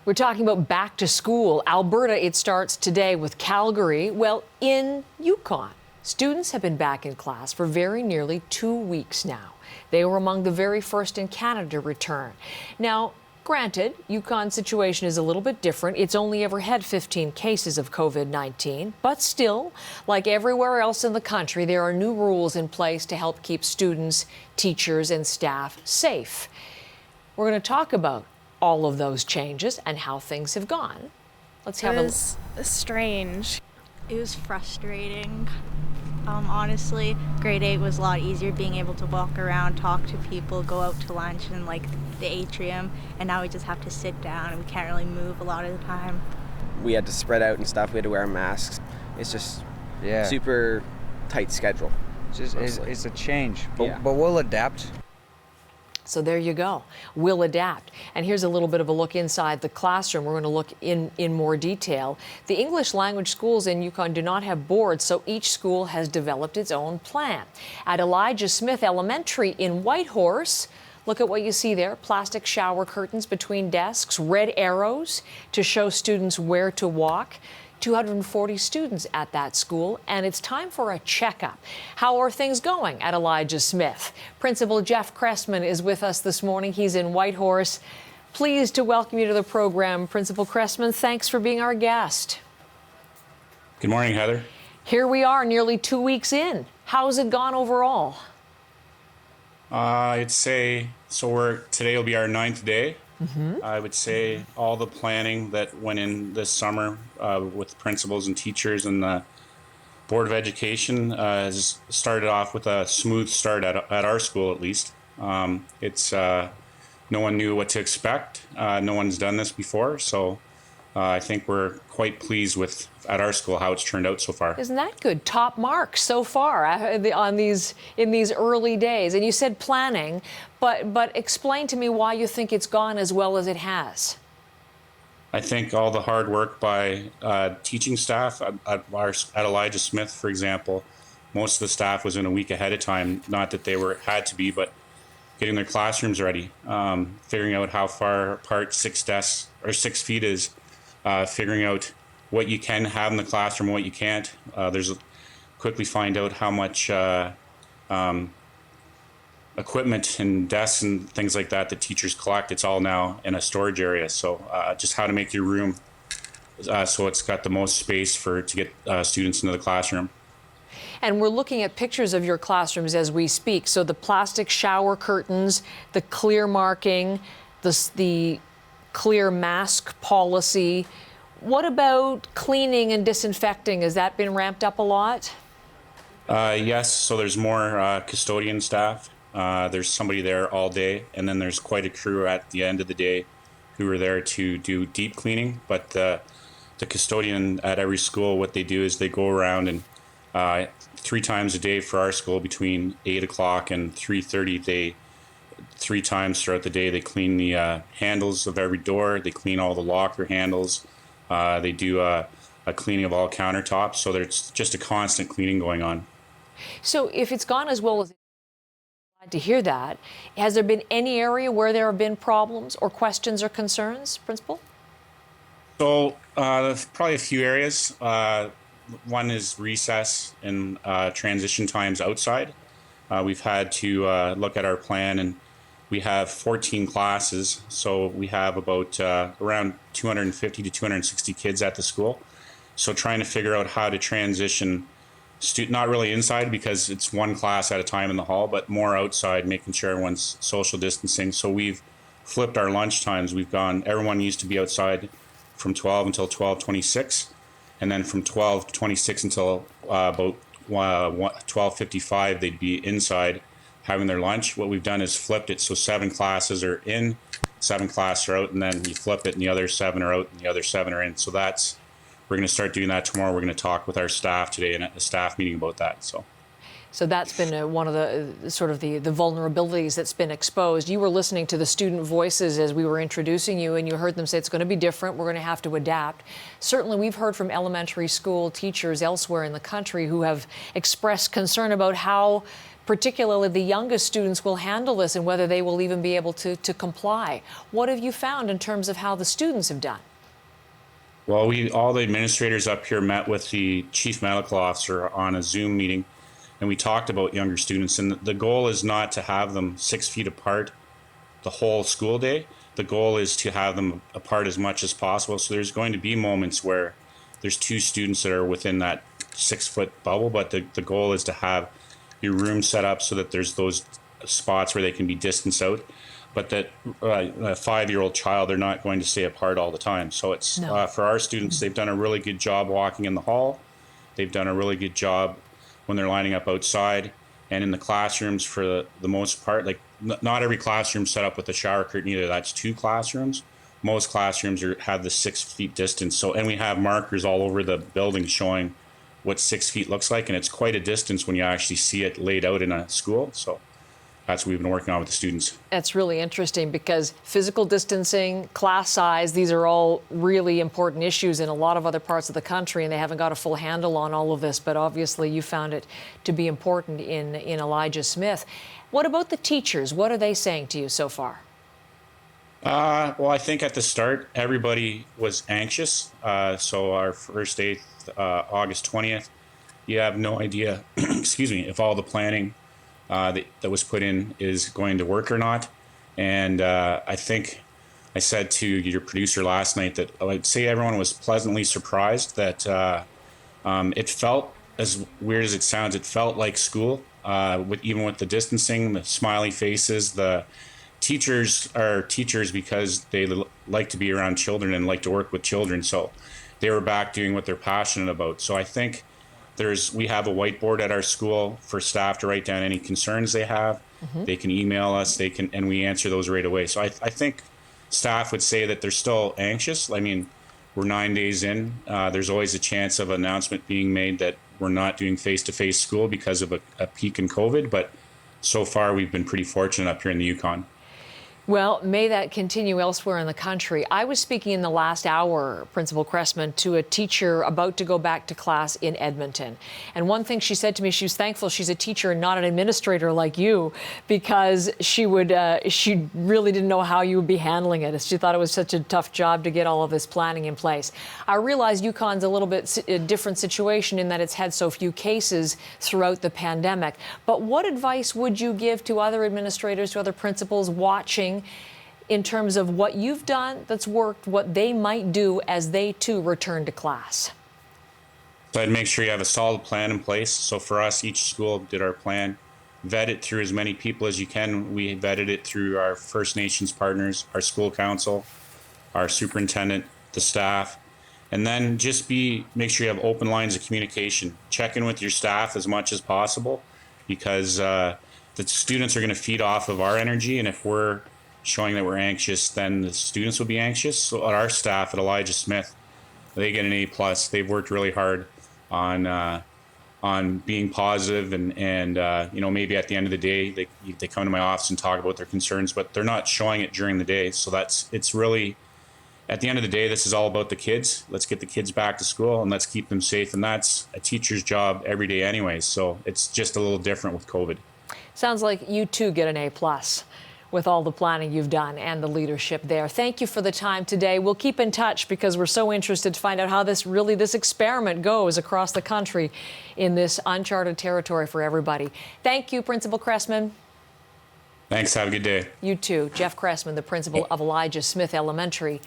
We're talking about back to school. Alberta, it starts today with Calgary. Well, in Yukon, students have been back in class for very nearly 2 weeks now. They were among the very first in Canada to return. Now, granted, Yukon's situation is a little bit different. It's only ever had 15 cases of COVID-19, but still, like everywhere else in the country, there are new rules in place to help keep students, teachers, and staff safe. We're going to talk about all of those changes and how things have gone. Let's have It was strange. It was frustrating. Honestly, grade 8 was a lot easier, being able to walk around, talk to people, go out to lunch in like the atrium, and now we just have to sit down and we can't really move a lot of the time. We had to spread out and stuff. We had to wear masks. It's just super tight schedule. It's a change, but, Yeah. but we'll adapt. So there you go. We'll adapt. And here's a little bit of a look inside the classroom. We're going to look in more detail. The English language schools in Yukon do not have boards, so each school has developed its own plan. At Elijah Smith Elementary in Whitehorse, look at what you see there. Plastic shower curtains between desks, red arrows to show students where to walk. 240 students at that school, and it's time for a checkup. How are things going at Elijah Smith? Principal Jeff Cressman is with us this morning. He's in Whitehorse. Pleased to welcome you to the program, Principal Cressman. Thanks for being our guest. Good morning, Heather. Here we are, nearly 2 weeks in. How's it gone overall? I'd say, today will be our 9th day. I would say all the planning that went in this summer with principals and teachers and the Board of Education has started off with a smooth start at our school, at least. No one knew what to expect. No one's done this before, so I think we're quite pleased with at our school how it's turned out so far. Isn't that good? Top marks so far in these early days. And you said planning, but explain to me why you think it's gone as well as it has. I think all the hard work by teaching staff at Elijah Smith, for example, most of the staff was in a week ahead of time. Not that they had to be, but getting their classrooms ready, figuring out how far apart 6 desks or 6 feet is, figuring out what you can have in the classroom and what you can't. Quickly find out how much equipment and desks and things like that teachers collect. It's all now in a storage area. So just how to make your room so it's got the most space to get students into the classroom. And we're looking at pictures of your classrooms as we speak. So the plastic shower curtains, the clear marking, the clear mask policy. What about cleaning and disinfecting? Has that been ramped up a lot? Yes, so there's more custodian staff. There's somebody there all day, and then there's quite a crew at the end of the day who are there to do deep cleaning. But the custodian at every school, what they do is they go around and 3 times a day for our school between 8 o'clock and 3:30, 3 times throughout the day, they clean the handles of every door. They clean all the locker handles. They do a cleaning of all countertops. So there's just a constant cleaning going on. So if it's gone as well as glad to hear that, has there been any area where there have been problems or questions or concerns, Principal? So probably a few areas. One is recess and transition times outside. We've had to look at our plan, and we have 14 classes, so we have about around 250 to 260 kids at the school. So trying to figure out how to transition, not really inside because it's one class at a time in the hall, but more outside, making sure everyone's social distancing. So we've flipped our lunch times. Everyone used to be outside from 12 until 12:26, and then from 12:26 until about 12:55, they'd be inside having their lunch. What we've done is flipped it, so 7 classes are in, 7 classes are out, and then you flip it and the other 7 are out and the other 7 are in. So we're going to start doing that tomorrow. We're going to talk with our staff today in a staff meeting about that. So that's been one of the sort of the vulnerabilities that's been exposed. You were listening to the student voices as we were introducing you, and you heard them say it's going to be different. We're going to have to adapt. Certainly, we've heard from elementary school teachers elsewhere in the country who have expressed concern about how particularly the youngest students, will handle this and whether they will even be able to comply. What have you found in terms of how the students have done? Well, all the administrators up here met with the chief medical officer on a Zoom meeting, and we talked about younger students. And the goal is not to have them 6 feet apart the whole school day. The goal is to have them apart as much as possible. So there's going to be moments where there's 2 students that are within that 6-foot bubble, but the goal is to have your room set up so that there's those spots where they can be distanced out. But that a 5-year-old child, they're not going to stay apart all the time. So it's for our students, they've done a really good job walking in the hall. They've done a really good job when they're lining up outside and in the classrooms for the most part. Like not every classroom set up with a shower curtain either. That's 2 classrooms. Most classrooms have the 6 feet distance. So, and we have markers all over the building showing what 6 feet looks like, and it's quite a distance when you actually see it laid out in a school. So that's what we've been working on with the students. That's really interesting because physical distancing, class size, these are all really important issues in a lot of other parts of the country, and they haven't got a full handle on all of this. But obviously you found it to be important in Elijah Smith. What about the teachers? What are they saying to you so far? Well, I think at the start, everybody was anxious. So our first day, August 20th, you have no idea, excuse me, if all the planning that was put in is going to work or not. And I think I said to your producer last night that I'd say everyone was pleasantly surprised that it felt, as weird as it sounds, it felt like school, even with the distancing, the smiley faces. The teachers are teachers because they like to be around children and like to work with children. So they were back doing what they're passionate about. So I think we have a whiteboard at our school for staff to write down any concerns they have. Mm-hmm. They can email us, and we answer those right away. So I think staff would say that they're still anxious. I mean, we're 9 days in. There's always a chance of an announcement being made that we're not doing face-to-face school because of a peak in COVID. But so far, we've been pretty fortunate up here in the Yukon. Well, may that continue elsewhere in the country. I was speaking in the last hour, Principal Cressman, to a teacher about to go back to class in Edmonton. And one thing she said to me, she was thankful she's a teacher and not an administrator like you, because she really didn't know how you would be handling it. She thought it was such a tough job to get all of this planning in place. I realize Yukon's a little bit different situation in that it's had so few cases throughout the pandemic. But what advice would you give to other administrators, to other principals watching in terms of what you've done that's worked, what they might do as they too return to class? So I'd make sure you have a solid plan in place. So for us, each school did our plan, vet it through as many people as you can. We vetted it through our First Nations partners, our school council, our superintendent, the staff, and then just make sure you have open lines of communication. Check in with your staff as much as possible, because the students are going to feed off of our energy, and if we're showing that we're anxious, then the students will be anxious. So our staff at Elijah Smith, they get an A+. They've worked really hard on being positive, and maybe at the end of the day they come to my office and talk about their concerns, but they're not showing it during the day. So it's really, at the end of the day, this is all about the kids. Let's get the kids back to school and let's keep them safe, and that's a teacher's job every day anyways. So it's just a little different with COVID. Sounds like you too get an A+ with all the planning you've done and the leadership there. Thank you for the time today. We'll keep in touch because we're so interested to find out how this experiment goes across the country in this uncharted territory for everybody. Thank you, Principal Cressman. Thanks. Have a good day. You too. Jeff Cressman, the principal of Elijah Smith Elementary